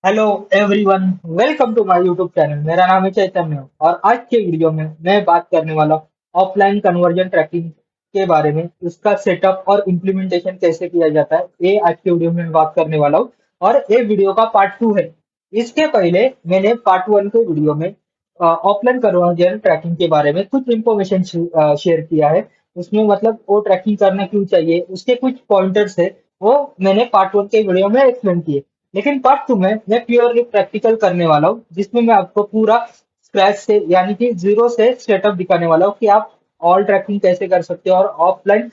Hello everyone, welcome to my YouTube channel. मेरा नाम है चैतन्य और आज के वीडियो में मैं बात करने वाला हूँ ऑफलाइन कन्वर्जन ट्रैकिंग के बारे में। इसका सेटअप और इम्प्लीमेंटेशन कैसे किया जाता है, ये आज के वीडियो में मैं बात करने वाला हूँ। और ये वीडियो का पार्ट 2 है। इसके पहले मैंने पार्ट 1 के वीडियो में ऑफलाइन कन्वर्जन ट्रैकिंग के बारे में कुछ इंफॉर्मेशन शेयर किया है। उसमें मतलब वो ट्रैकिंग करना क्यों चाहिए, उसके कुछ पॉइंटर्स है, वो मैंने पार्ट 1 के वीडियो में एक्सप्लेन किए। लेकिन पार्ट 2 में मैं प्योरली प्रैक्टिकल करने वाला हूँ, जिसमें मैं आपको पूरा स्क्रैच से यानी कि जीरो से सेटअप दिखाने वाला हूँ कि आप ऑल ट्रैकिंग कैसे कर सकते हो और ऑफलाइन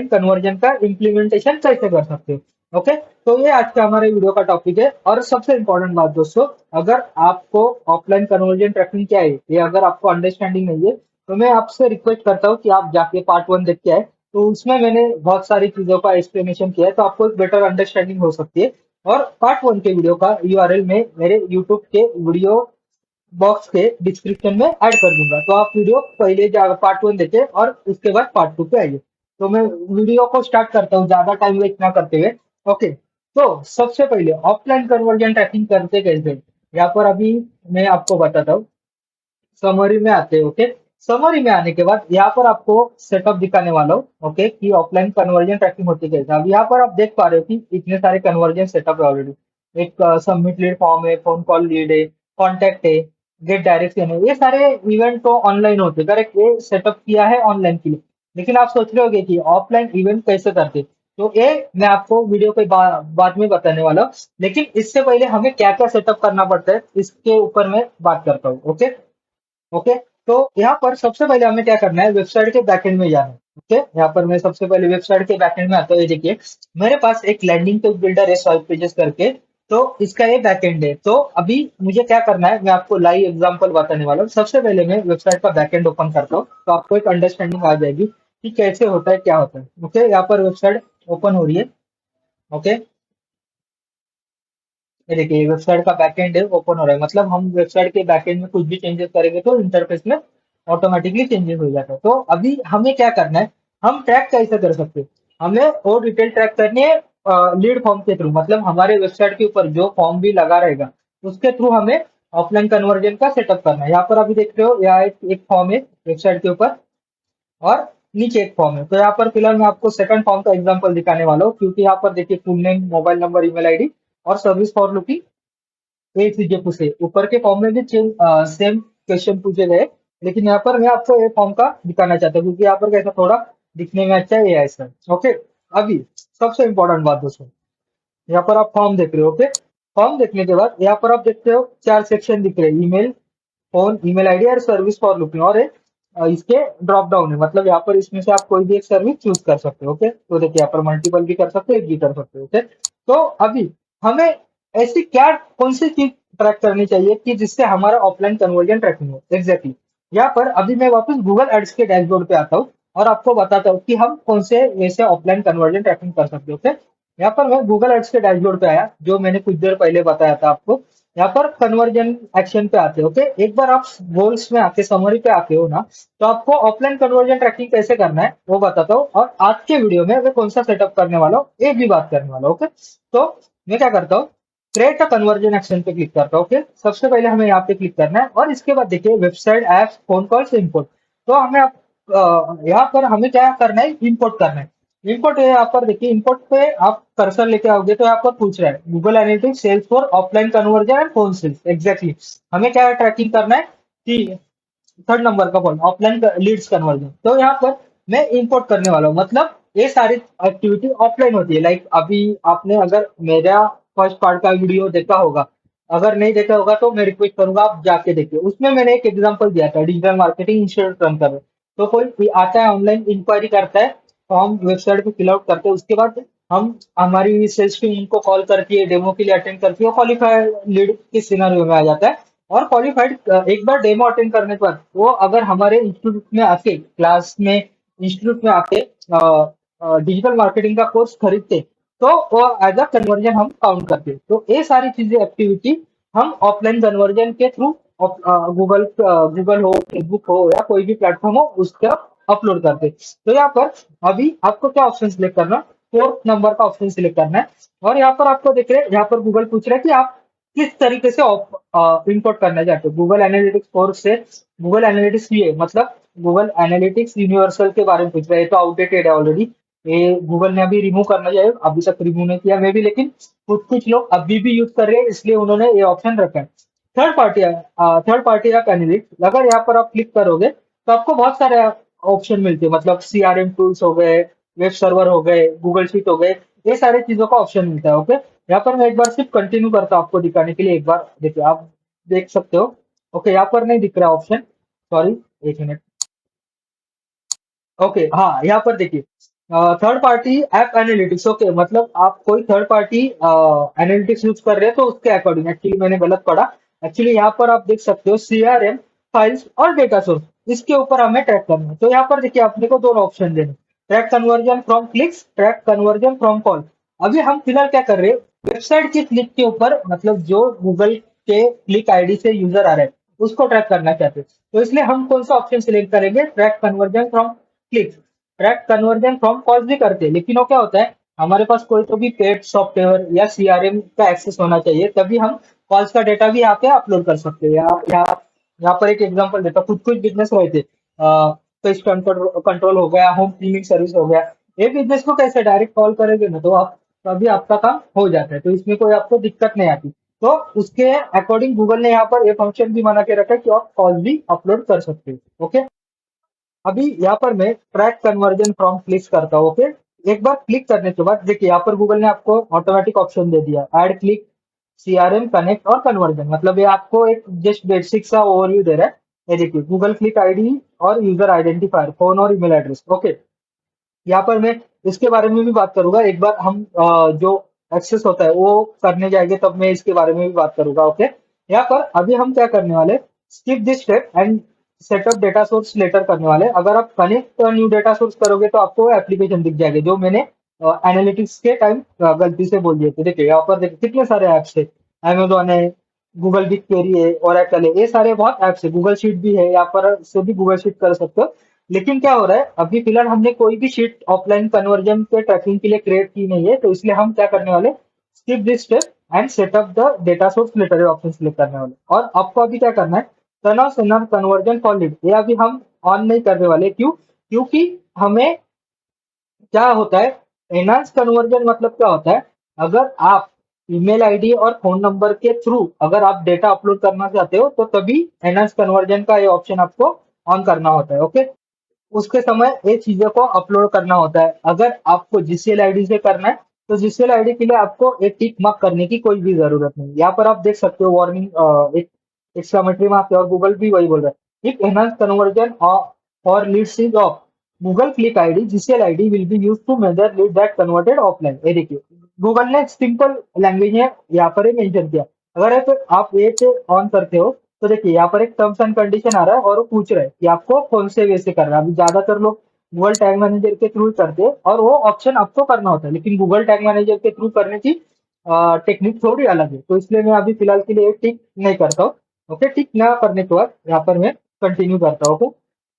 कन्वर्जन का इम्प्लीमेंटेशन कैसे कर सकते हो। ओके, तो ये आज का हमारे वीडियो का टॉपिक है। और सबसे इम्पोर्टेंट बात दोस्तों, अगर आपको ऑफलाइन कन्वर्जन ट्रैकिंग क्या है ये अगर आपको अंडरस्टैंडिंग नहीं है, तो मैं आपसे रिक्वेस्ट करता हूँ कि आप जाके पार्ट 1 देख के आए। तो उसमें मैंने बहुत सारी चीजों का एक्सप्लेनेशन किया है, तो आपको एक बेटर अंडरस्टैंडिंग हो सकती है। और पार्ट 1 के वीडियो का यूआरएल में मेरे यूट्यूब के वीडियो बॉक्स के डिस्क्रिप्शन में ऐड कर दूंगा, तो आप वीडियो पहले पार्ट 1 देखें और उसके बाद पार्ट 2 पे आइए। तो मैं वीडियो को स्टार्ट करता हूँ ज्यादा टाइम वेस्ट ना करते हुए। ओके, तो सबसे पहले ऑफलाइन कन्वर्जन ट्रैकिंग करते कैसे, यहाँ पर अभी मैं आपको बताता हूँ। समरी में आते हैं। ओके, समरी में आने के बाद यहाँ पर आपको सेटअप दिखाने वाला हूँ। ओके, कि ऑफलाइन कन्वर्जन ट्रैकिंग होती कैसे। अब यहाँ पर आप देख पा रहे हो कि इतने सारे कन्वर्जन सेटअप है ऑलरेडी। एक सबमिट लीड फॉर्म है, फोन कॉल लीड है, कॉन्टैक्ट है, गेट डायरेक्शन है। ये सारे इवेंट तो ऑनलाइन होते हैं, करेक्ट। ये सेटअप किया है ऑनलाइन के लिए। लेकिन आप सोच रहे होगे कि ऑफलाइन इवेंट कैसे करते, तो ये मैं आपको वीडियो के बाद में बताने वाला हूँ। लेकिन इससे पहले हमें क्या क्या सेटअप करना पड़ता है, इसके ऊपर मैं बात करता हूँ। ओके। ओके, तो यहाँ पर सबसे पहले हमें क्या करना है, वेबसाइट के बैकएंड में जाना है। ओके, यहाँ पर मैं सबसे पहले वेबसाइट के बैकएंड में आता हूँ। ये देखिए, मेरे पास एक लैंडिंग पेज बिल्डर है, स्वाइप पेजेस करके। तो इसका ये बैकएंड है। तो अभी मुझे क्या करना है, मैं आपको लाइव एग्जांपल बताने वाला हूँ। सबसे पहले मैं वेबसाइट का बैकएंड ओपन करता हूँ, तो आपको एक अंडरस्टैंडिंग आ जाएगी कि कैसे होता है, क्या होता है। ओके, यहाँ पर वेबसाइट ओपन हो रही है। ओके, ये देखिए वेबसाइट का बैकएंड है, ओपन हो रहा है। मतलब हम वेबसाइट के बैकएंड में कुछ भी चेंजेस करेंगे तो इंटरफेस में ऑटोमेटिकली चेंजेस हो जाता है। तो अभी हमें क्या करना है, हम ट्रैक कैसे कर सकते हैं, हमें वो डिटेल ट्रैक करनी है लीड फॉर्म के थ्रू। मतलब हमारे वेबसाइट के ऊपर जो फॉर्म भी लगा रहेगा, उसके थ्रू हमें ऑफलाइन कन्वर्जन का सेटअप करना है। यहाँ पर अभी देख रहे हो, यहाँ एक फॉर्म है वेबसाइट के ऊपर और नीचे एक फॉर्म है। तो यहाँ पर फिलहाल मैं आपको सेकंड फॉर्म का एग्जांपल दिखाने वाला हूँ, क्योंकि यहाँ पर देखिए full name, mobile number, email ID और सर्विस फॉर लुकिंग ये चीजें पूछे। ऊपर के फॉर्म में भी सेम क्वेश्चन पूछे गए, लेकिन यहाँ पर मैं आपको ये फॉर्म का दिखाना चाहता हूँ, क्योंकि यहाँ पर कैसा थोड़ा दिखने में अच्छा है ये ऐसा। ओके, अभी सबसे इम्पोर्टेंट बात दोस्तों, यहाँ पर आप फॉर्म देख रहे हो। ओके, फॉर्म देखने के बाद यहाँ पर आप देखते हो चार सेक्शन दिख रहे हैं, ईमेल, फोन, ईमेल आईडी और सर्विस फॉर लुकिंग। और इसके ड्रॉप डाउन है, मतलब यहाँ पर इसमें से आप कोई भी एक सर्विस चूज कर सकते हो। ओके, तो देखिए यहाँ पर मल्टीपल भी कर सकते हो, एक भी कर सकते हो। ओके, तो अभी हमें ऐसी क्या कौन सी चीज ट्रैक करनी चाहिए कि जिससे हमारा ऑफलाइन कन्वर्जन ट्रैकिंग हो। एग्जैक्टली, यहाँ पर अभी मैं वापस गूगल एड्स के डैशबोर्ड पे आता हूँ और आपको बताता हूँ कि हम कौन से वैसे ऑफलाइन कन्वर्जन ट्रैकिंग कर सकते हो। ओके, यहाँ पर मैं गूगल एड्स के डैशबोर्ड पे आया, जो मैंने कुछ देर पहले बताया था आपको। यहाँ पर कन्वर्जन एक्शन पे आते हो। ओके, एक बार आप गोल्स में आके समरी पे आके हो ना, तो आपको ऑफलाइन कन्वर्जन ट्रैकिंग कैसे करना है वो बताता हूँ। और आज के वीडियो में मैं कौन सा सेटअप करने वाला हूँ एक भी बात करने वाला हूँ। ओके, तो मैं क्या करता हूँ, क्रिएट अ कन्वर्जन एक्शन पे क्लिक करता हूँ। ओके, सबसे पहले हमें यहाँ पे क्लिक करना है और इसके बाद देखिए website, apps, phone calls, import. तो हमें यहाँ पर हमें क्या करना है, इंपोर्ट करना है। इंपोर्ट है, यहाँ पर देखिए इंपोर्ट पे आप कर्सर लेके आओगे तो यहाँ पर पूछ रहा है Google Analytics sales for offline conversion and phone sales. Exactly, हमें क्या ट्रैकिंग करना है कि थर्ड नंबर का पॉइंट ऑफलाइन लीड्स कन्वर्जन। तो यहाँ पर मैं इंपोर्ट करने वाला हूँ, मतलब ये सारी एक्टिविटी ऑफलाइन होती है। लाइक अभी आपने अगर मेरा फर्स्ट पार्ट का वीडियो देखा होगा, अगर नहीं देखा होगा तो मैं रिक्वेस्ट करूंगा आप जाके देखिए। उसमें मैंने एक एग्जांपल दिया था, डिजिटल मार्केटिंग इंस्टीट्यूट रन कर रहे हैं। तो कोई आता है ऑनलाइन इंक्वायरी करता है, फॉर्म वेबसाइट पे फिल आउट करते हैं, उसके बाद हम हमारी सेल्स टीम उनको कॉल करती है, डेमो के लिए अटेंड करती है, क्वालिफाइड लीड किस सिनेरियो में आ जाता है। और क्वालिफाइड एक बार डेमो अटेंड करने के बाद वो अगर हमारे इंस्टीट्यूट में आके क्लास में इंस्टीट्यूट में आके डिजिटल मार्केटिंग का कोर्स खरीदते, तो वो एज अ कन्वर्जन हम काउंट करते। तो ये सारी चीजें एक्टिविटी हम ऑफलाइन कन्वर्जन के थ्रू गूगल हो, फेसबुक हो या कोई भी प्लेटफॉर्म हो उसका अपलोड करते। तो यहाँ पर अभी आपको क्या ऑप्शन सिलेक्ट करना, फोर्थ नंबर का ऑप्शन सिलेक्ट करना है। और यहाँ पर आपको देख रहे हैं, यहाँ पर गूगल पूछ रहा है कि आप किस तरीके से इम्पोर्ट करना चाहते हो। गूगल एनालिटिक्स 4 से गूगल एनालिटिक्स ये मतलब गूगल एनालिटिक्स यूनिवर्सल के बारे में पूछ रहा है। ये तो आउटडेटेड है ऑलरेडी, ये गूगल ने अभी रिमूव करना चाहिए, अभी तक रिमूव नहीं किया मे भी, लेकिन कुछ कुछ लोग अभी भी यूज कर रहे हैं, इसलिए उन्होंने ये ऑप्शन रखा है। थर्ड पार्टी या कैंडिडेट, अगर यहाँ पर आप क्लिक करोगे तो आपको बहुत सारे ऑप्शन मिलते हैं, मतलब सीआरएम टूल्स हो गए, वेब सर्वर हो गए, गूगल शीट हो गए, ये सारी चीजों का ऑप्शन मिलता है। ओके, यहाँ पर मैं एक बार सिर्फ कंटिन्यू करता हूँ आपको दिखाने के लिए। एक बार देखिए, आप देख सकते हो। ओके, यहाँ पर नहीं दिख रहा ऑप्शन, सॉरी, एक मिनट। ओके, हाँ, यहाँ पर देखिए, third party app analytics. Okay, मतलब आप कोई थर्ड पार्टी एनालिटिक्स यूज कर रहे हैं तो उसके अकॉर्डिंग, एक्चुअली मैंने गलत पढ़ा। एक्चुअली यहाँ पर आप देख सकते हो सीआरएम फाइल्स और डेटा सोर्स, इसके ऊपर हमें ट्रैक करना है। तो यहाँ पर देखिए, अपने को दोनों ऑप्शन देने, track conversion from clicks, track conversion from call. अभी हम फिलहाल क्या कर रहे हैं, वेबसाइट के क्लिक के ऊपर, मतलब जो गूगल के क्लिक आईडी से यूजर आ रहे हैं उसको ट्रैक करना चाहते हैं। तो इसलिए हम कौन सा ऑप्शन सिलेक्ट करेंगे, track conversion from click. Track conversion from calls भी करते हैं, लेकिन वो क्या होता है, हमारे पास कोई तो भी पेड सॉफ्टवेयर या सीआरएम का एक्सेस होना चाहिए, तभी हम कॉल्स का डेटा भी यहाँ पे अपलोड कर सकते हैं। यहाँ पर एक एग्जांपल देता हूँ, कुछ कुछ बिजनेस रहते, पेस्ट कंट्रोल हो गया, होम क्लीनिंग सर्विस हो गया, ये बिजनेस को कैसे डायरेक्ट कॉल करेंगे ना, तो आप तभी आपका काम हो जाता है, तो इसमें कोई आपको दिक्कत नहीं आती। तो उसके अकॉर्डिंग गूगल ने यहाँ पर ये फंक्शन भी बना के रखा है कि आप कॉल भी अपलोड कर सकते हो। ओके, अभी यहाँ पर मैं ट्रैक कन्वर्जन फ्रॉम क्लिक करता हूँ। ओके, एक बार क्लिक करने के बाद देखिए, यहाँ पर गूगल ने आपको ऑटोमेटिक ऑप्शन दे दिया, ऐड क्लिक, सीआरएम, कनेक्ट और कन्वर्जन। मतलब ये आपको एक जस्ट बेसिक सा ओवरव्यू दे रहा है। ये देखिए, गूगल क्लिक आईडी और यूजर आइडेंटिफायर, फोन और ईमेल एड्रेस। ओके, यहाँ पर मैं इसके बारे में भी बात करूंगा। एक बार हम जो एक्सेस होता है वो करने जाएंगे तब मैं इसके बारे में भी बात करूंगा। ओके, यहाँ पर अभी हम क्या करने वाले, skip this step and setup data source later करने वाले। अगर आप कनेक्ट न्यू डेटा सोर्स करोगे तो आपको एप्लीकेशन दिख जाएगी, जो मैंने एनालिटिक्स के टाइम गलती से बोल दिए थे। देखिए, यहाँ पर देखिए कितने सारे ऐप्स है, अमेजोन है, गूगल बिग क्वेरी है, ओरेकल है, ये सारे बहुत ऐप्स है, गूगल शीट भी है, यहाँ पर से भी गूगल शीट कर सकते हो। लेकिन क्या हो रहा है, अभी फिलहाल हमने कोई भी शीट ऑफलाइन कन्वर्जन के ट्रैकिंग के लिए क्रिएट की नहीं है, तो इसलिए हम क्या करने वाले, skip this step and setup the data source later option select करने वाले। और आपको अभी क्या करना है, turn off sender conversion for lead, ये अभी हम ऑन नहीं करने वाले। क्यों, क्योंकि हमें क्या होता है, एनहांस कन्वर्जन मतलब क्या होता है, अगर आप ईमेल आईडी और फोन नंबर के थ्रू अगर आप डेटा अपलोड करना चाहते हो तो तभी एनहांस कन्वर्जन का ये ऑप्शन आपको ऑन करना होता है। ओके, उसके समय ये चीजों को अपलोड करना होता है। अगर आपको जीसीएल आईडी से करना है तो जीसीएल आईडी के लिए आपको एक टिक मार्क करने की कोई भी जरूरत नहीं। यहाँ पर आप देख सकते हो वार्निंग, एक एक्सक्लेमेटरी मार्क है, और गूगल भी वही बोल रहा है, इफ एनहांस कन्वर्जन और leads is off, Google click ID GCL ID will be use to measure lead that converted offline. ये देखिए, गूगल ने सिंपल लैंग्वेज में यहाँ पर मेंशन किया। अगर आप ये ऑन करते हो तो देखिए, यहाँ पर एक टर्म्स एंड कंडीशन आ रहा है और वो पूछ रहा है कि आपको कौन से वे से करना है। अभी ज्यादातर लोग गूगल टैग मैनेजर के थ्रू करते हैं और वो ऑप्शन आपको करना होता है, लेकिन गूगल टैग मैनेजर के थ्रू करने की टेक्निक थोड़ी अलग है, तो इसलिए मैं अभी फिलहाल के लिए टिक नहीं करता हूँ। ओके, टिक ना करने के बाद यहाँ पर मैं कंटिन्यू करता हूँ।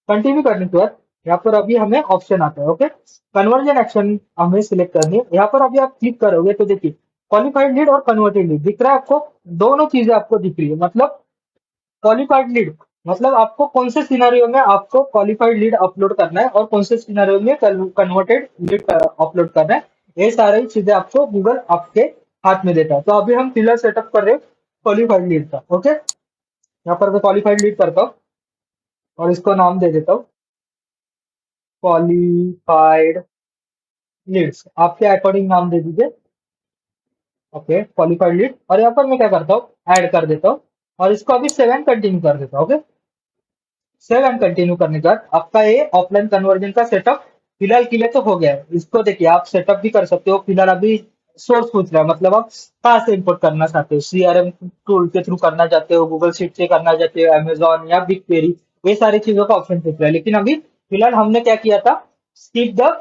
कंटिन्यू करने के बाद यहाँ पर अभी हमें ऑप्शन आता है। ओके, कन्वर्जन एक्शन हमें सिलेक्ट करनी है। यहाँ पर अभी आप क्लिक करोगे तो देखिए, क्वालिफाइड लीड और कन्वर्टेड लीड दिख रहा है आपको, दोनों चीजें आपको दिख रही है। मतलब क्वालिफाइड लीड मतलब आपको कौन से सिनेरियो में आपको क्वालिफाइड लीड अपलोड करना है और कौन से सिनेरियो में कन्वर्टेड लीड अपलोड करना है, ये सारी चीजें आपको गूगल आपके हाथ में देता है। तो अभी हम फिलहाल सेटअप कर रहे हैं क्वालिफाइड लीड का। ओके, यहाँ पर मैं क्वालिफाइड लीड करता हूँ और इसको नाम दे देता हूँ क्वालिफाइड लीड्स, आपके अकॉर्डिंग नाम दे दीजिए। ओके, क्वालिफाइड लीड, और यहाँ पर मैं क्या करता हूँ, ऐड कर देता हूँ और इसको अभी 7 कंटिन्यू कर देता हूँ। ओके, सेव एंड कंटिन्यू करने के बाद आपका ये ऑफलाइन कन्वर्जन का सेटअप फिलहाल के लिए तो हो गया है। इसको देखिए, आप सेटअप भी कर सकते हो। फिलहाल अभी सोर्स पूछ रहा है, मतलब आप कहाँ से इंपोर्ट करना चाहते हो, सीआरएम टूल के थ्रू करना चाहते हो, गूगल शीट से करना चाहते हो, अमेजोन या बिग क्वेरी, ये सारी चीजों का ऑप्शन पूछ रहा है। लेकिन अभी फिलहाल हमने क्या किया था, स्किप द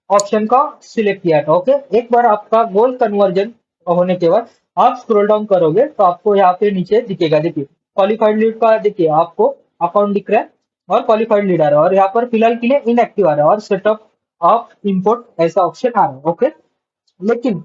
ऑप्शन का सिलेक्ट किया था। ओके, एक बार आपका गोल कन्वर्जन होने के बाद आप स्क्रॉल डाउन करोगे तो आपको यहाँ पे नीचे दिखेगा, देखिए क्वालिफाइड लीड का, देखिए आपको अकाउंट दिख रहा है और क्वालिफाइड लीड आ रहा है, और यहाँ पर फिलहाल के लिए इनएक्टिव आ रहा है और सेटअप ऑफ इंपोर्ट ऐसा ऑप्शन आ रहा है। ओके, लेकिन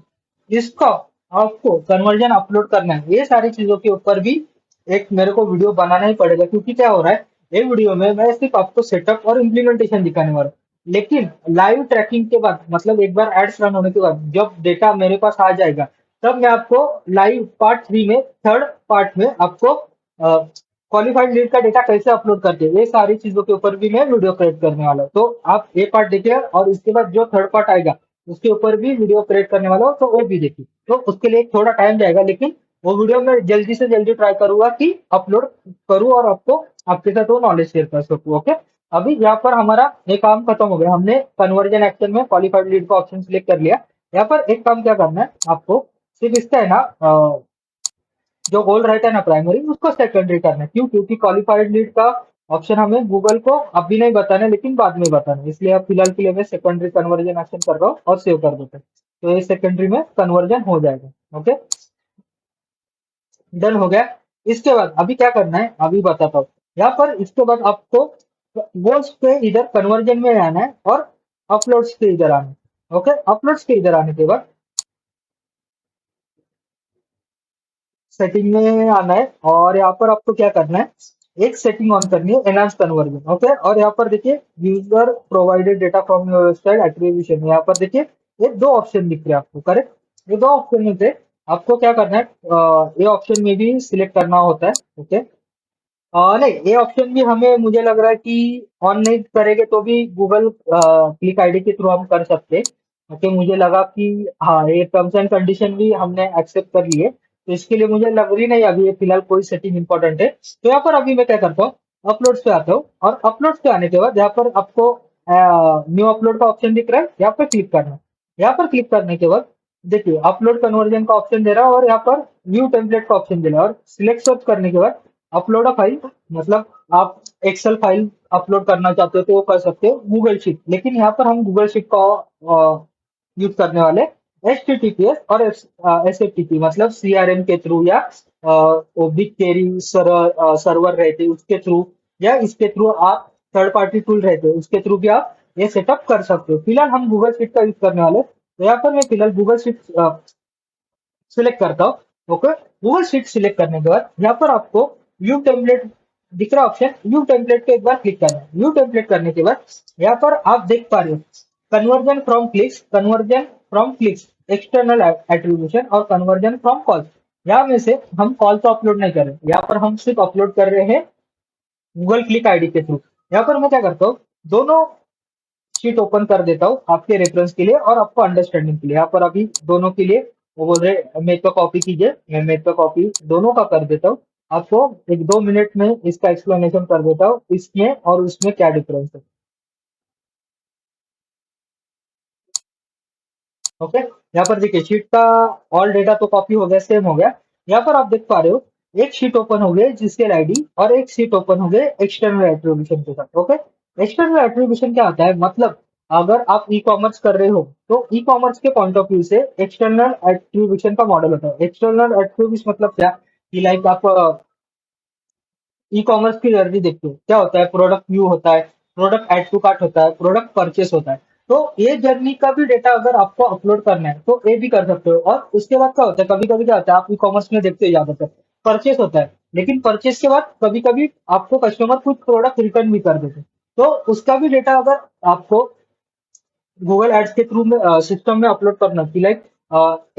इसका आपको कन्वर्जन अपलोड करना है, ये सारी चीजों के ऊपर भी एक मेरे को वीडियो बनाना ही पड़ेगा, क्योंकि क्या हो रहा है, ये वीडियो में मैं सिर्फ आपको सेटअप और इम्प्लीमेंटेशन दिखाने वाला हूँ, लेकिन लाइव ट्रैकिंग के बाद मतलब एक बार एड्स रन होने के बाद जब डेटा मेरे पास आ जाएगा, तब मैं आपको लाइव पार्ट 3 में, थर्ड पार्ट में आपको क्वालिफाइड लीड का डेटा कैसे अपलोड करते हैं, ये सारी चीजों के ऊपर भी मैं वीडियो क्रिएट करने वाला हूँ। तो आप ये पार्ट देखिए, और इसके बाद जो थर्ड पार्ट आएगा उसके ऊपर भी वीडियो क्रिएट करने वाला हूँ, तो वो भी देखिए। तो उसके लिए थोड़ा टाइम जाएगा, लेकिन वो वीडियो मैं जल्दी से जल्दी ट्राई करूंगा कि अपलोड करूँ और आपको आपके साथ वो नॉलेज शेयर कर सकूँ। ओके, अभी यहाँ पर हमारा ये काम खत्म हो गया, हमने कन्वर्जन एक्शन में क्वालिफाइड लीड का ऑप्शन सिलेक्ट कर लिया। यहाँ पर एक काम क्या करना है आपको, सिर्फ इसका है ना जो गोल रहता है ना प्राइमरी, उसको सेकेंडरी करना है। क्यों? क्योंकि क्वालिफाइड लीड का ऑप्शन हमें गूगल को अभी नहीं बताना है, लेकिन बाद में बताना है, इसलिए अब फिलहाल के लिए मैं सेकेंडरी कन्वर्जन एक्शन कर रहा हूँ और सेव कर देता हूँ, तो ये सेकेंडरी में कन्वर्जन हो जाएगा। ओके, डन हो गया। इसके बाद अभी क्या करना है अभी बताता हूँ। यहाँ पर इसके बाद आपको गोल्स पे इधर कन्वर्जन में आना है और अपलोड्स के इधर आना है। ओके, अपलोड्स के इधर आने के बाद सेटिंग में आना है, और यहाँ पर आपको क्या करना है, एक सेटिंग ऑन करनी है, एनहांस कन्वर्जन। ओके, और यहाँ पर देखिए user provided data from your website attribution, यहाँ पर देखिए ये दो ऑप्शन दिख रहे हैं आपको, करेक्ट। ये दो ऑप्शन में से आपको क्या करना है, ये ऑप्शन में भी सिलेक्ट करना होता है। ओके, नहीं, ये ऑप्शन भी हमें मुझे लग रहा है कि ऑन नहीं करेंगे तो भी गूगल क्लिक आईडी के थ्रू हम कर सकते हैं। ओके, मुझे लगा कि हाँ, ये टर्म्स एंड कंडीशन भी हमने एक्सेप्ट कर लिए, तो इसके लिए मुझे लग रही नहीं अभी ये फिलहाल कोई सेटिंग इंपॉर्टेंट है। तो यहाँ पर अभी मैं क्या करता हूँ, अपलोड्स पे आता हूँ, और अपलोड्स पे आने के बाद यहाँ पर आपको न्यू अपलोड का ऑप्शन दिख रहा है, यहाँ पर क्लिक करना है। यहाँ पर क्लिक करने के बाद देखिए अपलोड कन्वर्जन का ऑप्शन दे रहा है, और यहाँ पर न्यू टेम्पलेट का ऑप्शन दे रहा है, और सिलेक्ट सर्च करने के बाद अपलोड अ फाइल, मतलब आप एक्सेल फाइल अपलोड करना चाहते हो तो वो कर सकते हो, गूगल शीट, लेकिन यहाँ पर हम गूगल शीट का यूज करने वाले HTTPS और SFTP, मतलब CRM के थ्रू, या बिग क्वेरी सर्वर रहते उसके थ्रू, या इसके थ्रू आप थर्ड पार्टी टूल रहते उसके थ्रू भी आप ये सेटअप कर सकते हो। फिलहाल हम गूगल शीट का यूज करने वाले, तो यहाँ पर मैं फिलहाल गूगल शीट सिलेक्ट करता हूँ। ओके, गूगल शीट सिलेक्ट करने के बाद यहाँ पर आपको व्यू टेम्पलेट दिख रहा ऑप्शन, व्यू टेम्पलेट पे एक बार क्लिक करना है। व्यू टेम्पलेट करने के बाद यहाँ पर आप देख पा रहे हो conversion from clicks, external attribution और कन्वर्जन फ्रॉम कॉल। यहाँ में से हम कॉल तो अपलोड नहीं कर रहे, यहाँ पर हम सिर्फ अपलोड कर रहे हैं गूगल क्लिक आईडी के थ्रू। यहाँ पर मैं क्या करता हूँ, दोनों शीट ओपन कर देता हूँ आपके रेफरेंस के लिए और आपको अंडरस्टैंडिंग के लिए। यहाँ पर अभी दोनों के लिए वो बोल रहे मेथ का कॉपी कीजिए, मैं मेथ का कॉपी दोनों का कर देता हूँ। आपको 1-2 मिनट में इसका एक्सप्लेनेशन कर देता हूँ, इसमें और उसमें क्या डिफरेंस है। ओके, यहाँ पर देखिए शीट का ऑल डेटा तो कॉपी हो गया, सेम हो गया। यहाँ पर आप देख पा रहे हो एक शीट ओपन हो गई जीसीएल आईडी, और एक शीट ओपन हो गई एक्सटर्नल एट्रीब्यूशन के साथ। ओके, एक्सटर्नल एट्रीब्यूशन क्या होता है, मतलब अगर आप ई कॉमर्स कर रहे हो तो ई कॉमर्स के पॉइंट ऑफ व्यू से एक्सटर्नल एट्रीब्यूशन का मॉडल होता है। एक्सटर्नल एट्रीब्यूशन मतलब क्या, कि लाइक आप ई कॉमर्स की जर्नी देखते हो, क्या होता है, प्रोडक्ट व्यू होता है, प्रोडक्ट ऐड टू कार्ट होता है, प्रोडक्ट परचेस होता है। तो ये जर्नी का भी डेटा अगर आपको अपलोड करना है तो ये भी कर सकते हो। और उसके बाद क्या होता है, कभी कभी क्या होता है, आप ई कॉमर्स में देखते ही ज्यादातर परचेस होता है, लेकिन परचेस के बाद कभी कभी आपको कस्टमर कुछ प्रोडक्ट रिटर्न भी कर देते हैं। तो उसका भी डेटा अगर आपको गूगल एड्स के थ्रू में सिस्टम में अपलोड करना, कि लाइक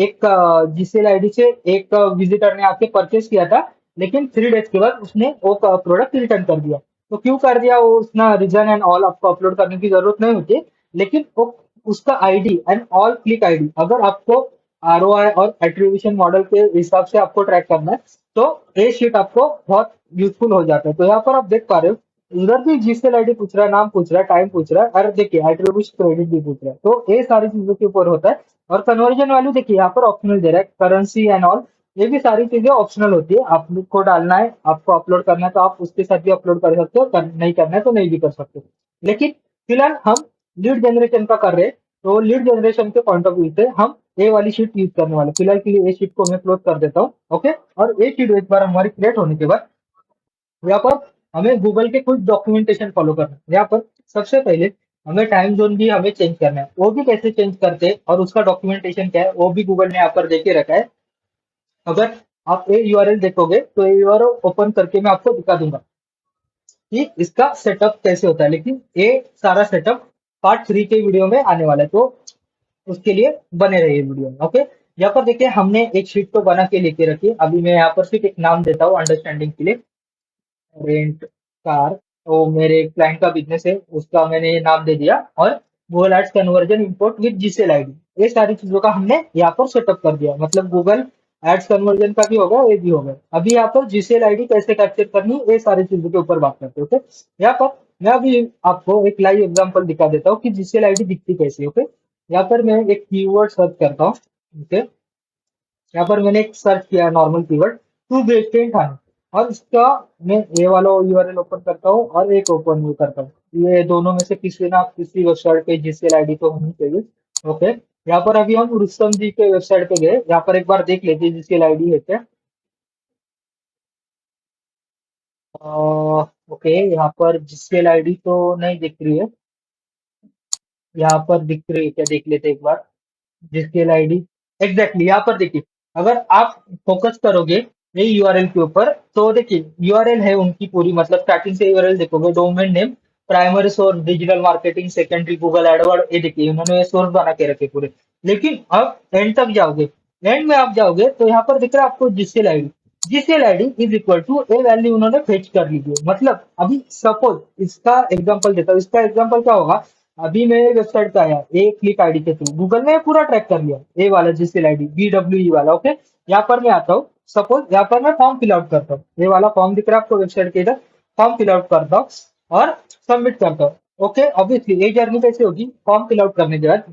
एक जीसीएल आईडी से एक विजिटर ने आके परचेस किया था, लेकिन 3 डेज के बाद उसने वो प्रोडक्ट रिटर्न कर दिया। तो क्यों कर दिया, वो उसका रीजन एंड ऑल आपको अपलोड करने की जरूरत नहीं होती, लेकिन वो उसका ID and all click ID अगर आपको आरओआई और एट्रीब्यूशन मॉडल के हिसाब से आपको ट्रैक करना है, तो ये शीट आपको बहुत यूजफुल हो जाता है। तो यहाँ पर आप देख पा रहे हो इधर भी जीसीएल आईडी पूछ रहा है, नाम पूछ रहा है, टाइम पूछ रहा है, और देखिए एट्रीब्यूशन क्रेडिट भी पूछ रहा है। तो ये सारी चीजों के ऊपर होता है। और कन्वर्जन वैल्यू देखिए यहाँ पर ऑप्शनल दे रहा है, करेंसी एंड ऑल, ये भी सारी चीजें ऑप्शनल होती है। आपको डालना है, आपको अपलोड करना है तो आप उसके साथ भी अपलोड कर सकते हो, नहीं करना है तो नहीं भी कर सकते। लेकिन फिलहाल हम लीड जनरेशन का कर रहे हैं, तो लीड जनरेशन के पॉइंट ऑफ व्यू से हम ये वाली शीट यूज करने वाले। फिलहाल के लिए ये शीट को मैं क्लोज कर देता हूँ। ओके, और ये शीट एक बार हमारी क्रिएट होने के बाद यहाँ पर हमें गूगल के कुछ डॉक्यूमेंटेशन फॉलो करना है। यहाँ पर सबसे पहले हमें टाइम जोन भी हमें चेंज करना है, वो भी कैसे चेंज करते हैं और उसका डॉक्यूमेंटेशन क्या है वो भी गूगल ने यहाँ पर देके रखा है। अगर आप ये यूआरएल देखोगे तो ये यूआरएल ओपन करके मैं आपको दिखा दूंगा कि इसका सेटअप कैसे होता है, लेकिन ये सारा सेटअप पार्ट 3 के वीडियो में आने वाला है, तो उसके लिए बने रहिए वीडियो में। ओके, यहाँ पर देखिए हमने एक शीट तो बना के लेके रखी है। अभी मैं यहाँ पर सिर्फ एक नाम देता हूँ अंडरस्टैंडिंग के लिए, रेंट कार। तो मेरे क्लाइंट का बिजनेस है, उसका मैंने ये नाम दे दिया। और Google Ads conversion import with GCL ID, ये सारी चीजों का हमने यहाँ पर सेटअप कर दिया। मतलब गूगल एड्स कन्वर्जन का भी होगा, ये भी होगा। अभी यहाँ पर जीसीएल आईडी कैसे कैप्चर करनी, ये सारी चीजों के ऊपर बात करते हैं। ओके, यहाँ पर मैं अभी आपको एक लाइव एग्जांपल दिखा देता हूँ कि जीसीएल आईडी दिखती कैसी है। ओके, यहाँ पर मैं एक कीवर्ड सर्च करता हूँ। ओके, यहाँ पर मैंने एक सर्च किया नॉर्मल कीवर्ड टू वेस्टेन खाना, और इसका मैं ये वाला यूआरएल ओपन करता हूँ और एक ओपन भी करता हूँ। ये दोनों में से किसी ना किसी वेबसाइट पे जीसीएल आईडी तो होनी चाहिए। ओके, यहाँ पर अभी हम रुस्तम जी के वेबसाइट पे गए, यहाँ पर एक बार देख लेते जीसीएल आईडी है क्या। ओके, यहाँ पर जीसीएल आईडी तो नहीं दिख रही है। यहाँ पर दिख रही है क्या, देख लेते एक बार। जीसीएल आईडी एग्जैक्टली यहाँ पर देखिए। अगर आप फोकस करोगे ये यूआरएल के ऊपर तो देखिए यूआरएल है उनकी पूरी, मतलब स्टार्टिंग से यूआरएल देखोगे, domain name, primary source digital marketing, secondary Google Edward, ये देखिए उन्होंने ये सोर्स बना के रखे पूरे। लेकिन अब एंड तक जाओगे, एंड में आप जाओगे तो यहाँ पर दिख रहा है आपको GCL ID. GCL ID is equal to a value उन्होंने फेच कर ली है। मतलब अभी सपोज इसका एग्जांपल देता हूँ, इसका एग्जांपल क्या होगा। अभी मेरे वेबसाइट पे आया ए क्लिक आईडी के थ्रू, गूगल ने पूरा ट्रैक कर लिया ए वाला जीसीएल आईडी BWE वाला। ओके, यहाँ पर मैं आता हूँ, सपोज यहाँ पर मैं फॉर्म फिल आउट करता हूँ, ये वाला फॉर्म दिख रहा है आपको वेबसाइट के इधर, फॉर्म फिल आउट करता हूँ और सबमिट करता हूँ। ओके, ऑब्वियसली ये जर्नी कैसे होगी, फॉर्म फिल आउट करने के बाद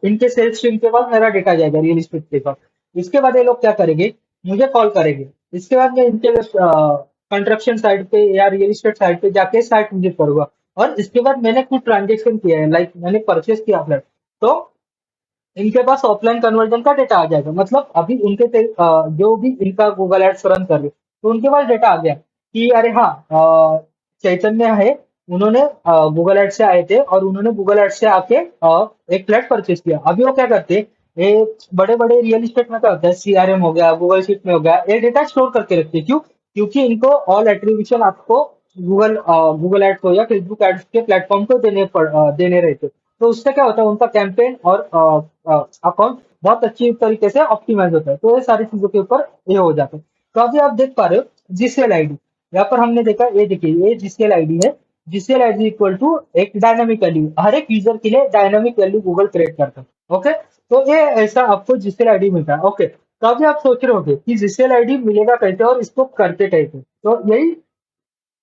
इनके सेल्स टीम के पास मेरा डेटा जाएगा रियल एस्टेट के पास। इसके बाद ये लोग क्या करेंगे, मुझे कॉल करेंगे। इसके बाद मैं इनके कंस्ट्रक्शन साइट पे या रियल एस्टेट साइट पे जाके साइट विजिट करूंगा। और इसके बाद मैंने कुछ ट्रांजेक्शन किया है, लाइक मैंने परचेस किया फ्लैट, तो इनके पास ऑफलाइन कन्वर्जन का डेटा आ जाएगा। मतलब अभी जो भी इनका गूगल एड्स रन कर रहे तो उनके पास डेटा आ गया कि अरे हाँ, चैतन्य है, उन्होंने गूगल एड्स से आए थे और उन्होंने गूगल एड्स से आके एक फ्लैट परचेस किया। अभी वो क्या करते हैं, ये बड़े बड़े रियल एस्टेट में क्या होता है, सीआरएम हो गया, गूगल शीट में हो गया, ये डेटा स्टोर करके रखते हैं। क्यों? क्योंकि इनको ऑल एट्रीब्यूशन आपको गूगल एड्स हो या फेसबुक एड्स के प्लेटफॉर्म को देने रहते। तो उससे क्या होता है, उनका कैंपेन और अकाउंट बहुत अच्छी तरीके से ऑप्टिमाइज होता है। तो ये सारी चीजों के ऊपर ये हो जाता है। तो अभी आप देख पा रहे हो जीसीएल आईडी, यहाँ पर हमने देखा, ये देखिए ये जीसीएल आईडी है। जीसीएल आईडी इक्वल टू एक डायनामिक वैल्यू, हर एक यूजर के लिए डायनामिक वैल्यू गूगल क्रिएट करता है। ओके, तो ये ऐसा आपको जीसीएल आईडी मिलता है। ओके, तो अभी आप सोच रहे होगे कि जीसीएल आईडी मिलेगा कैसे और इसको करते कैसे। तो यही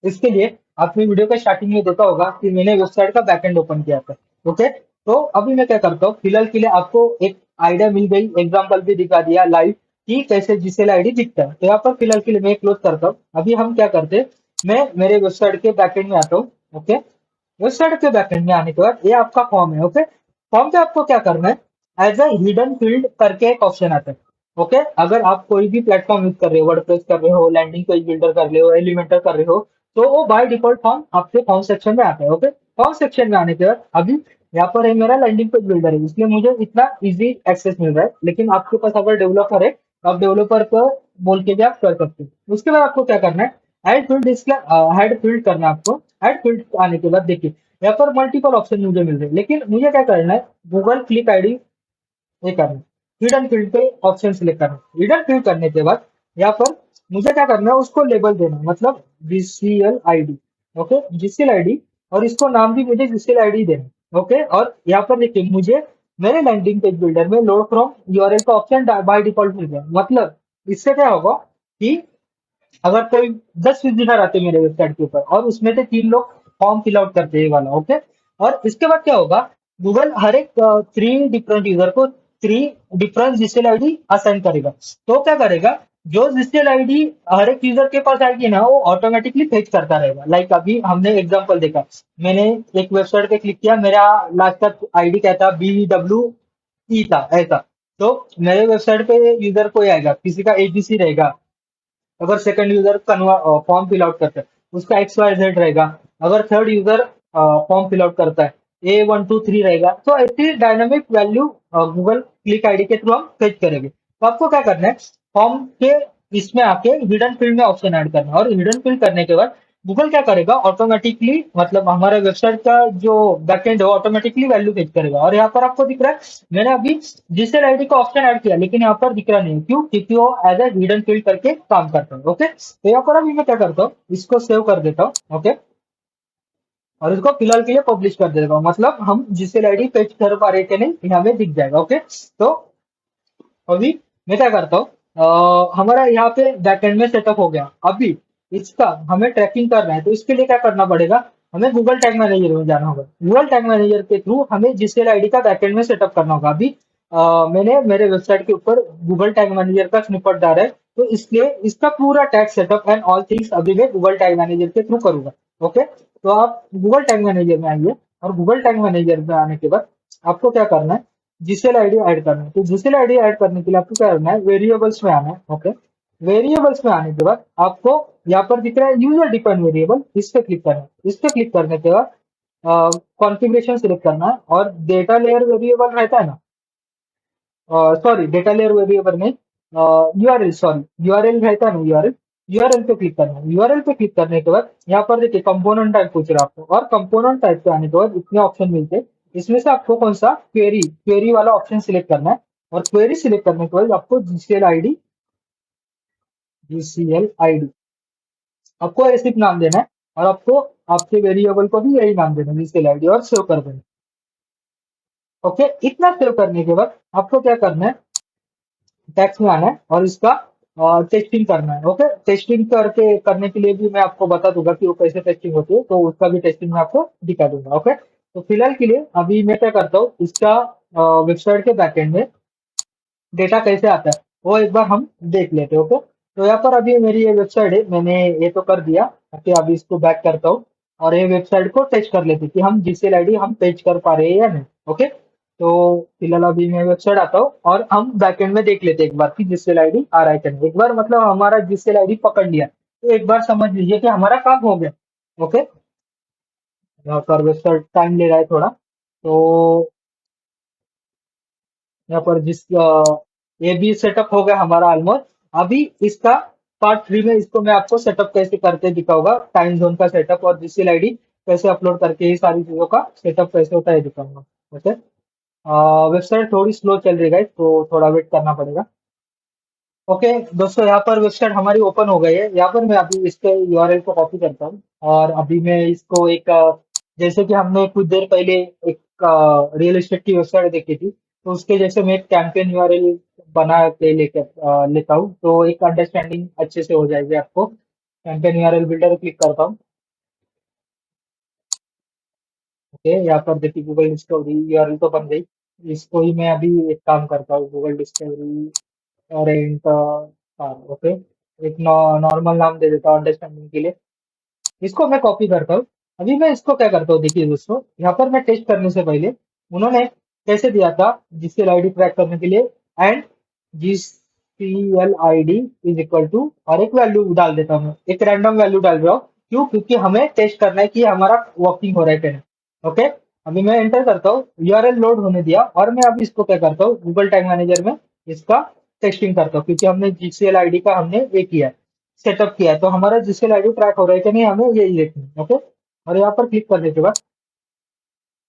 इसके लिए आपने वीडियो के स्टार्टिंग में देखा होगा कि मैंने वेबसाइट का बैकएंड ओपन किया था। ओके, तो अभी मैं क्या करता हूँ, फिलहाल के लिए आपको एक आइडिया मिल गई, एग्जांपल भी दिखा दिया लाइव कि कैसे जीसीएल आईडी दिखता है। तो यहाँ पर फिलहाल के लिए मैं क्लोज करता हूँ। अभी हम क्या करते हैं, मैं मेरे वेबसाइट के बैकएंड में आता हूँ। ओके, वेबसाइट के बैकएंड में आने के बाद ये आपका फॉर्म है। ओके, फॉर्म पे आपको क्या करना है, एज अ हिडन फील्ड करके एक ऑप्शन आता है। ओके, अगर आप कोई भी प्लेटफॉर्म यूज कर रहे हो, वर्डप्रेस कर रहे हो, लैंडिंग पेज बिल्डर कर रहे हो, एलिमेंटर कर रहे हो, तो वो बाय डिफॉल्ट फॉर्म आपके फॉर्म सेक्शन में आता है। ओके, फॉर्म सेक्शन में आने के बाद अभी यहाँ पर है मेरा लैंडिंग पेज बिल्डर है, इसलिए मुझे इतना इजी एक्सेस मिल रहा है। लेकिन आपके पास अगर डेवलपर है तो आप डेवलपर को बोल के भी आप कर सकते हो। उसके बाद आपको क्या करना है, ऐड फील्ड, इसका हेड फील्ड करना है आपको। ऐड फील्ड आने के बाद देखिए यहाँ पर मल्टीपल ऑप्शन मुझे मिल रहे हैं, लेकिन मुझे क्या करना है, गूगल क्लिक आईडी ये करना है, हिडन फील्ड पे ऑप्शन सिलेक्ट करना है। हिडन फील्ड करने के बाद यहाँ पर मुझे क्या करना है, उसको लेबल देना है, मतलब GCL ID. Okay, GCL ID, और इसको नाम भी मुझे जीसीएल आईडी देना है। ओके, और यहाँ पर देखिए मुझे मेरे लैंडिंग पेज बिल्डर में लोड फ्रॉम यूआरएल का ऑप्शन बाय डिफॉल्ट मिल गया। मतलब इससे क्या होगा कि अगर कोई 10 विजिटर आते हैं मेरे वेबसाइट के ऊपर और उसमें से 3 लोग फॉर्म फिल आउट करते हैं ये वाला। ओके, और इसके बाद क्या होगा, गूगल हर एक 3 डिफरेंट यूजर को 3 डिफरेंट जीसीएल आईडी असाइन करेगा। तो क्या करेगा, जो जीसीएल आईडी हर एक यूजर के पास आएगी ना, वो ऑटोमेटिकली फेच करता रहेगा। लाइक अभी हमने एग्जांपल देखा, मैंने एक वेबसाइट पे क्लिक किया, मेरा लास्ट तक आईडी क्या था, BWE था ऐसा। तो मेरे वेबसाइट पे यूजर कोई आएगा, किसी का ABC रहेगा, अगर second user form fill out करता है उसका XYZ रहेगा, अगर third user form fill out करता है, A123 रहेगा, तो ऐसी dynamic value Google click ID के थ्रू हम फेच करेंगे। तो आपको क्या करना है, फॉर्म के इसमें आके हिडन फील्ड में ऑप्शन ऐड करना है, और हिडन फील्ड करने के बाद गूगल क्या करेगा, ऑटोमेटिकली मतलब हमारा वेबसाइट का जो बैकएंड है ऑटोमेटिकली वैल्यू फेच करेगा। और यहाँ पर आपको दिख रहा है, मैंने अभी जीसेल आईडी का ऑप्शन ऐड किया, लेकिन यहाँ पर दिख रहा नहीं है, क्यों? क्योंकि वो एज ए हिडन फील्ड करके काम करता है। ओके, तो यहाँ पर अभी मैं क्या करता हूँ, इसको सेव कर देता हूँ। ओके, और इसको फिलहाल के लिए पब्लिश कर देता हूँ, मतलब हम जीसेल आईडी फेच कर पा रहे थे नहीं, यहाँ में दिख जाएगा। ओके, तो अभी मैं क्या करता हूँ, हमारा यहाँ पे बैकएंड में सेटअप हो गया। अभी इसका हमें ट्रैकिंग करना है, तो इसके लिए क्या करना पड़ेगा, हमें गूगल टैग मैनेजर में जाना होगा। गूगल टैग मैनेजर के थ्रू हमें जीसीएल आईडी का बैकएंड में सेटअप करना होगा। अभी मैंने मेरे वेबसाइट के ऊपर गूगल टैग मैनेजर का स्निपेट डाला है, तो इसलिए इसका पूरा tag setup and all things अभी मैं गूगल टैग मैनेजर के थ्रू करूंगा। ओके, तो आप गूगल टैग मैनेजर में आइए, और गूगल टैग मैनेजर में आने के बाद आपको क्या करना है, जीसीएल आईडी ऐड करना है। तो जीसीएल आईडी ऐड करने के लिए आपको क्या करना है, वेरिएबल्स में आना है। ओके, वेरिएबल्स में आने के बाद आपको यहाँ पर दिख रहा है यूजर डिफाइंड वेरिएबल, इस पे क्लिक करना है। इस पे क्लिक करने के बाद कॉन्फ़िगरेशन सिलेक्ट करना है, और डेटा लेयर वेरिएबल रहता है ना, सॉरी डेटा लेयर वेरिएबल में यूआरएल, सॉरी यूआरएल रहता है ना, यूआरएल, यूआरएल पे क्लिक करना है। यूआरएल पे क्लिक करने के बाद यहाँ पर देखिए कंपोनेंट टाइप पूछ रहा है आपको, और कंपोनेंट टाइप पे आने के बाद इतने ऑप्शन मिलते हैं, इसमें से आपको कौन सा क्वेरी क्वेरी वाला ऑप्शन सिलेक्ट करना है। और क्वेरी सिलेक्ट करने के बाद आपको जीसीएल आईडी आपको ऐसे नाम देना है, और आपको आपके वेरिएबल को भी यही नाम देना है, जीसीएल आईडी, और सेव कर देना। ओके, इतना सेव करने के बाद आपको क्या करना है, टैक्स में आना है, और इसका टेस्टिंग करना है। ओके, टेस्टिंग करके करने के लिए भी मैं आपको बता दूंगा कि वो कैसे टेस्टिंग होती है, तो उसका भी टेस्टिंग मैं आपको दिखा दूंगा। ओके, तो फिलहाल के लिए अभी मैं क्या करता हूँ, इसका वेबसाइट के बैकएंड में डेटा कैसे आता है वो एक बार हम देख लेते हैं। ओके, तो यहाँ पर अभी मेरी ये वेबसाइट है, मैंने ये तो कर दिया। ओके, अभी इसको बैक करता हूँ, और ये वेबसाइट को टेस्ट कर लेते हैं कि हम जीसीएल आईडी हम पेज कर पा रहे हैं या नहीं। ओके, तो फिलहाल अभी मैं वेबसाइट आता हूँ, और हम बैकएंड में देख लेते हैं एक बार कि जीसीएल आईडी आ रहा है कि नहीं। एक बार मतलब हमारा जीसीएल आईडी पकड़ लिया, तो एक बार समझ लीजिए कि हमारा काम हो गया। ओके, यहाँ पर वेबसाइट टाइम ले रहा है थोड़ा, तो यहाँ पर ये भी सेटअप हो गया हमारा ऑलमोस्ट। अभी इसका पार्ट 3 में इसको मैं आपको सेटअप कैसे करके दिखाऊंगा, टाइम जोन का सेटअप और जीसीएल आईडी कैसे अपलोड करके, ये सारी चीजों का सेटअप कैसे होता है दिखाऊंगा। ओके, वेबसाइट थोड़ी स्लो चल रही है guys, तो थोड़ा वेट करना पड़ेगा। ओके दोस्तों, यहाँ पर वेबसाइट हमारी ओपन हो गई है। यहाँ पर मैं अभी इसके यूआरएल को कॉपी करता हूँ, और अभी मैं इसको एक जैसे कि हमने कुछ देर पहले एक रियल एस्टेट की वेबसाइट देखी थी, तो उसके जैसे मैं एक कैंपेन यूआरएल बना के लेकर लेता हूँ, तो एक अंडरस्टैंडिंग अच्छे से हो जाएगी आपको। कैंपेन यूआरएल बिल्डर क्लिक करता हूँ। ओके, यहाँ पर देखिए गूगल डिस्कवरी यूआरएल तो बन गई। इसको ही मैं अभी एक काम करता हूँ, गूगल डिस्कवरी और ओके, एक नॉर्मल नाम दे देता हूँ अंडरस्टैंडिंग के लिए। इसको मैं कॉपी करता हूँ। अभी मैं इसको क्या करता हूँ, देखिए दोस्तों, यहाँ पर मैं टेस्ट करने से पहले उन्होंने कैसे दिया था जीसीएल आईडी ट्रैक करने के लिए, and GCL ID is equal to, और एक वैल्यू डाल देता हूँ, एक रैंडम वैल्यू डाल रहा हूँ। क्यों? क्योंकि हमें टेस्ट करना है कि हमारा वर्किंग हो रहा है कि नहीं। ओके, अभी मैं एंटर करता हूँ, यूआरएल लोड होने दिया, और मैं अभी इसको क्या करता हूँ, गूगल टैग मैनेजर में इसका टेस्टिंग करता हूँ, क्योंकि हमने जीसीएल आईडी का हमने ये किया है, सेटअप किया है, तो हमारा जीसीएल आईडी ट्रैक हो रहा है कि नहीं, हमें यही देखना है। ओके, और यहाँ पर क्लिक करने के बाद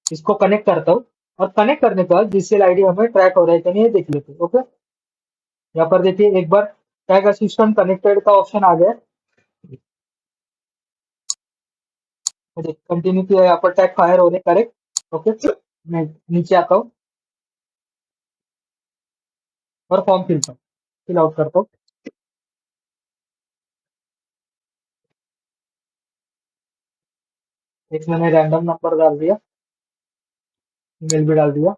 इसको कनेक्ट करता हूँ, और कनेक्ट करने के बाद जीसीएल आईडी हमें ट्रैक हो रहा है कि नहीं ये देख लेते हैं। ओके, यहाँ पर देखिए एक बार टैग असिस्टेंट कनेक्टेड का ऑप्शन आ गया है। कंटिन्यू किया, यहाँ पर टैग फायर हो रहे करेक्ट। ओके, मैं नीचे आता हूँ, और फॉर्म फिल आउट करता हूँ। एक मैंने रैंडम नंबर डाल दिया, ईमेल भी डाल दिया,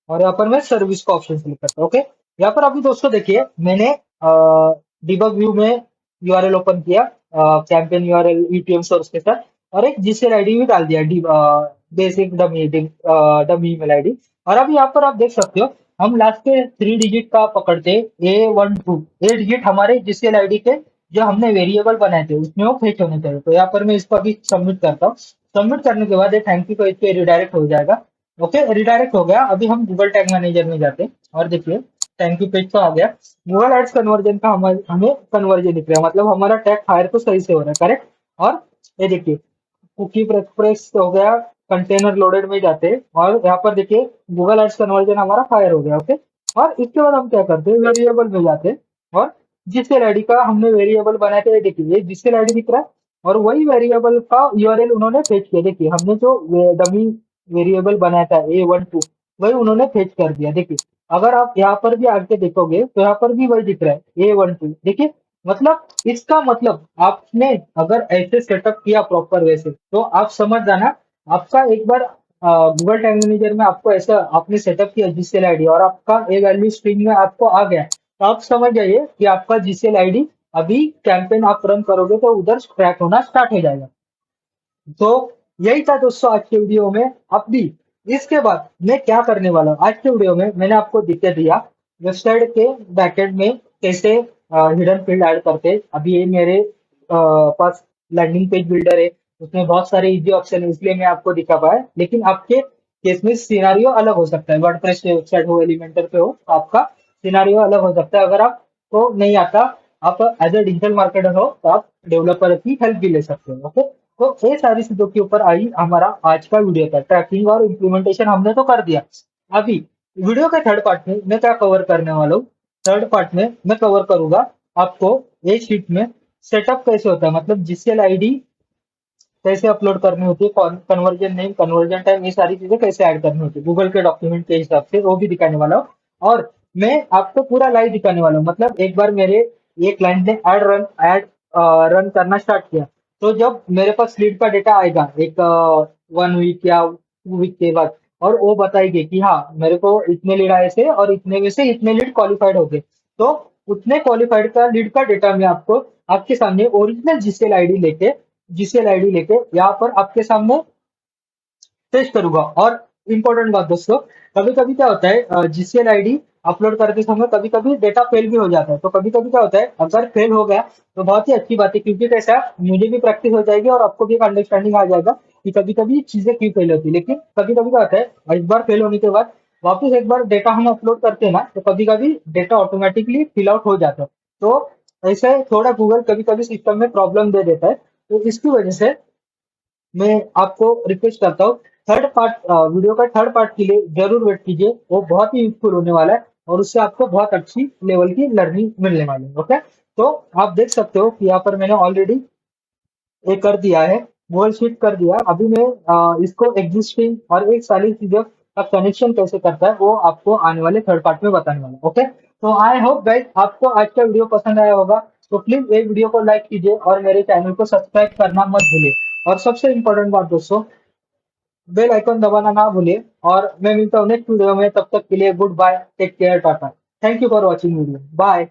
और यहाँ पर मैं सर्विस का ऑप्शन सिलेक्ट करता हूँ। ओके, यहाँ पर अभी दोस्तों देखिए, मैंने डिबग व्यू में यूआरएल ओपन किया, कैंपेन यूआरएल ईटीएम सोर्स के साथ, और एक जीसीएल आईडी भी डाल दिया, basic dummy dummy email ID. और अब यहाँ पर आप देख सकते हो, हम लास्ट के 3 डिजिट का पकड़ते, A12 ये डिजिट हमारे जीसीएल आईडी के जो हमने वेरिएबल बनाए थे उसमें वो फेच होने चाहिए। तो यहाँ पर मैं इसको अभी सबमिट करता हूँ। सबमिट करने के बाद ये थैंक यू पेज पे रिडायरेक्ट हो जाएगा। ओके, रिडायरेक्ट हो गया। अभी हम गूगल टैग मैनेजर में जाते हैं और देखिए थैंक यू पेज तो आ गया। गूगल एड्स कन्वर्जन का हमें कन्वर्जन दिख रहा है, मतलब हमारा टैग फायर तो सही से हो रहा है, करेक्ट। और ये देखिए कुकी प्रेस हो गया, कंटेनर लोडेड में जाते हैं और यहाँ पर देखिए गूगल एड्स कन्वर्जन हमारा फायर हो गया। ओके, और इसके बाद हम क्या करते हैं, वेरिएबल में जाते हैं और जिससेल आईडी का हमने वेरिएबल बनाया था, ये देखिए ये जिससेल आईडी दिख रहा है और वही वेरिएबल का यूआरएल उन्होंने फेच किया। देखिए हमने जो डमी वेरिएबल बनाया था A12 वही उन्होंने फेच कर दिया। देखिए अगर आप यहाँ पर भी आके देखोगे तो यहाँ पर भी वही दिख रहा है A12। देखिए मतलब इसका मतलब आपने अगर ऐसे सेटअप किया प्रॉपर वे से तो आप समझ जाना। आपका एक बार गूगल टैग मैनेजर में आपको ऐसा आपने सेटअप किया जीसेल आईडी और आपका ए वैल्यू स्ट्रिंग में आपको आ गया, तो आप समझ जाइए कि आपका जीसेल आईडी अभी कैंपेन आप रन करोगे तो उधर ट्रैक होना स्टार्ट हो जाएगा। तो यही था दोस्तों आज के वीडियो में। अब भी इसके बाद मैं क्या करने वाला हूँ, आज के वीडियो में मैंने आपको दिखा दिया वेबसाइट के बैकएंड में कैसे हिडन फील्ड ऐड करते हैं। अभी ये मेरे पास लैंडिंग पेज बिल्डर है, उसमें बहुत सारे इजी ऑप्शन है इसलिए मैं आपको दिखा पाया। लेकिन आपके केस में सिनारियो अलग हो सकता है, वर्डप्रेस पे वेबसाइट हो एलिमेंटर पे हो तो आपका सिनारियो अलग हो सकता है। अगर आपको नहीं आता, आप एज ए डिजिटल मार्केटर हो तो आप डेवलपर की हेल्प भी ले सकते हो। ओके, तो ये सारी चीजों के ऊपर आई हमारा आज का वीडियो था। ट्रैकिंग और इम्प्लीमेंटेशन हमने तो कर दिया। अभी वीडियो के थर्ड पार्ट में मैं क्या कवर करने वाला हूँ, थर्ड पार्ट में मैं कवर करूंगा आपको एक शीट में सेटअप कैसे होता है, मतलब जीसीएल आईडी कैसे अपलोड करनी होती है, कन्वर्जन नेम कन्वर्जन टाइम ये सारी चीजें कैसे ऐड करनी होती है गूगल के डॉक्यूमेंट के हिसाब से, वो भी दिखाने वाला हूँ। और मैं आपको पूरा लाइव दिखाने वाला हूँ, मतलब एक बार मेरे ये क्लाइंट ने एड रन करना स्टार्ट किया तो जब मेरे पास लीड का डेटा आएगा एक 1 वीक या 2 वीक के बाद, और वो बताएगी कि हाँ मेरे को इतने लीड आए थे और इतने में से इतने लीड क्वालिफाइड हो गए, तो उतने क्वालिफाइड का लीड का डेटा मैं आपको आपके सामने ओरिजिनल जीसीएल आईडी लेके यहाँ पर आपके सामने पेश करूंगा। और इम्पोर्टेंट बात दोस्तों, कभी कभी क्या होता है जीसीएल आईडी अपलोड करते समय कभी कभी डेटा फेल भी हो जाता है। तो कभी कभी क्या होता है, अगर फेल हो गया तो बहुत ही अच्छी बात है, क्योंकि कैसा मुझे भी प्रैक्टिस हो जाएगी और आपको भी एक अंडरस्टैंडिंग आ जाएगा कि कभी कभी चीजें क्यों फेल होती है। लेकिन कभी कभी क्या होता है, एक बार फेल होने के बाद वापस एक बार डेटा हम अपलोड करते हैं ना, तो कभी कभी डेटा ऑटोमेटिकली फिल आउट हो जाता है। तो ऐसे थोड़ा गूगल कभी कभी सिस्टम में प्रॉब्लम दे देता है। तो इसकी वजह से मैं आपको रिक्वेस्ट करता हूँ, थर्ड पार्ट वीडियो का थर्ड पार्ट के लिए जरूर वेट कीजिए, वो बहुत ही यूजफुल होने वाला है और उससे आपको बहुत अच्छी लेवल की लर्निंग मिलने वाली है। ओके, तो आप देख सकते हो कि यहाँ पर मैंने ऑलरेडी ये कर दिया है, गूगल शीट कर दिया। अभी मैं इसको एग्जिस्टिंग और एक सारी चीजों का कनेक्शन कैसे करता है वो आपको आने वाले थर्ड पार्ट में बताने वाला हूं। ओके, तो आई होप गाइस आपको आज का वीडियो पसंद आया होगा। तो प्लीज ये वीडियो को लाइक कीजिए और मेरे चैनल को सब्सक्राइब करना मत भूलिए। और सबसे इम्पोर्टेंट बात दोस्तों, बेल आइकन दबाना ना भूलिए। और मैं मिलता हूँ नेक्स्ट वीडियो में, तब तक के लिए good bye, take care, tata. Thank you for watching video, bye.